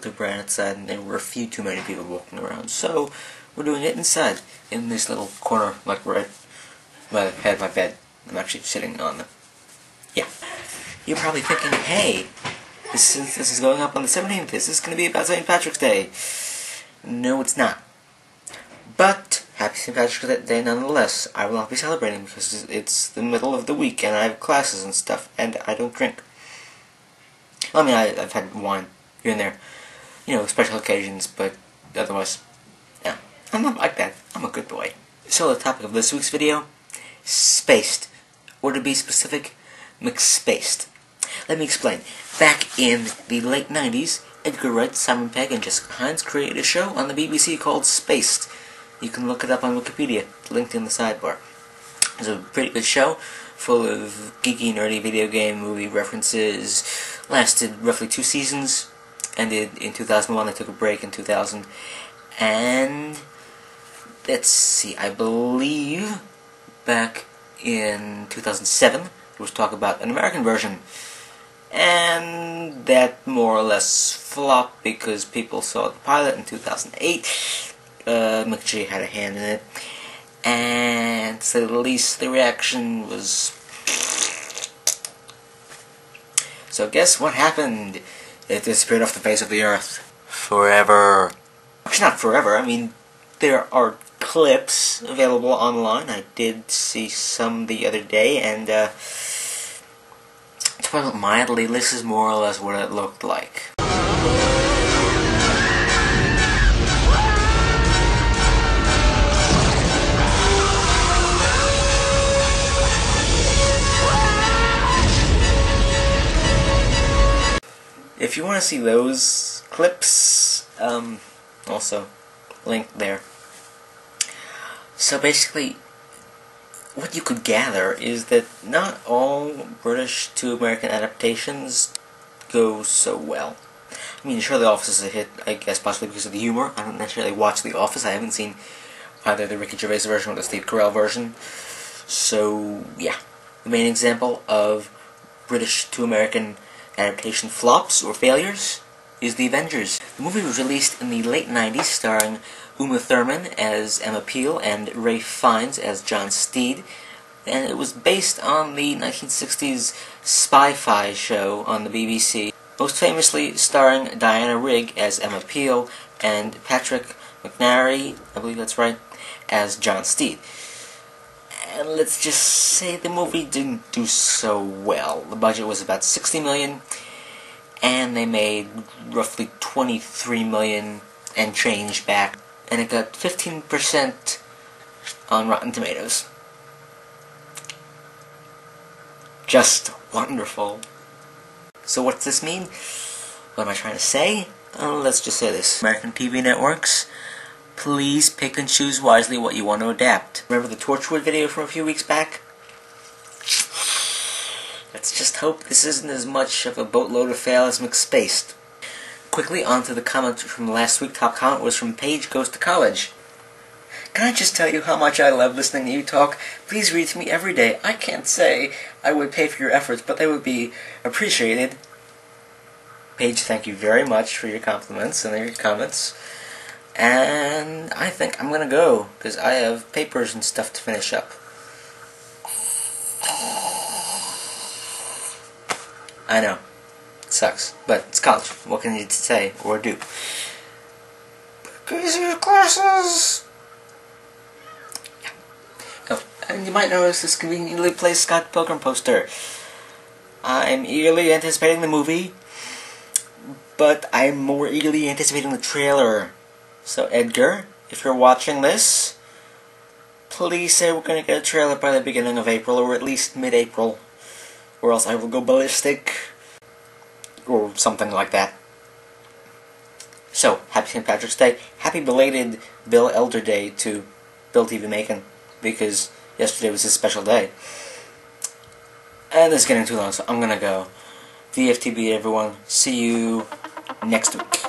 too bright outside, and there were a few too many people walking around. So we're doing it inside, in this little corner, like right by the head of my bed. I'm actually sitting on the... Yeah. You're probably thinking, hey, this is going up on the 17th. This is going to be about St. Patrick's Day. No, it's not. But happy St. Patrick's Day nonetheless. I will not be celebrating because it's the middle of the week and I have classes and stuff, and I don't drink. Well, I mean, I've had wine here and there, you know, special occasions, but otherwise, yeah, I'm not like that. I'm a good boy. So the topic of this week's video, spaced, or to be specific, McSpaced. Let me explain. Back in the late 90s, Edgar Wright, Simon Pegg, and Jessica Hines created a show on the BBC called Spaced. You can look it up on Wikipedia, linked in the sidebar. It's a pretty good show, full of geeky, nerdy video game, movie references. Lasted roughly 2 seasons, ended in 2001, they took a break in 2000, and let's see, I believe back in 2007 there was talk about an American version, and that more or less flopped because people saw the pilot in 2008. McG had a hand in it, and to say the least, the reaction was... So guess what happened? It disappeared off the face of the earth. Forever. Actually, not forever. I mean, there are clips available online. I did see some the other day, and to put it mildly, this is more or less what it looked like. If you want to see those clips, also linked there. So basically, what you could gather is that not all British to American adaptations go so well. I mean, sure, The Office is a hit, I guess, possibly because of the humor. I don't necessarily watch The Office. I haven't seen either the Ricky Gervais version or the Steve Carell version. So, yeah. The main example of British to American adaptation flops or failures is The Avengers. The movie was released in the late 90s, starring Uma Thurman as Emma Peel and Ralph Fiennes as John Steed, and it was based on the 1960s Spy-Fi show on the BBC, most famously starring Diana Rigg as Emma Peel and Patrick McNary, I believe that's right, as John Steed. And let's just say the movie didn't do so well. The budget was about $60 million, and they made roughly $23 million and change back, and it got 15% on Rotten Tomatoes. Just wonderful. So what's this mean? What am I trying to say? Let's just say this. American TV networks, please pick and choose wisely what you want to adapt. Remember the Torchwood video from a few weeks back? Let's just hope this isn't as much of a boatload of fail as McSpaced. Quickly onto the comment from last week. Top comment was from Paige Goes to College. Can I just tell you how much I love listening to you talk? Please read to me every day. I can't say I would pay for your efforts, but they would be appreciated. Paige, thank you very much for your compliments and your comments. And I think I'm gonna go, because I have papers and stuff to finish up. I know. It sucks. But it's college. What can you say or do? Because your classes! Yeah. Oh, and you might notice this conveniently placed Scott Pilgrim poster. I'm eagerly anticipating the movie, but I'm more eagerly anticipating the trailer. So Edgar, if you're watching this, please say we're going to get a trailer by the beginning of April, or at least mid-April, or else I will go ballistic, or something like that. So, happy St. Patrick's Day. Happy belated Bill Elder Day to Bill TV Macon, because yesterday was his special day. And this is getting too long, so I'm going to go. VFTB, everyone. See you next week.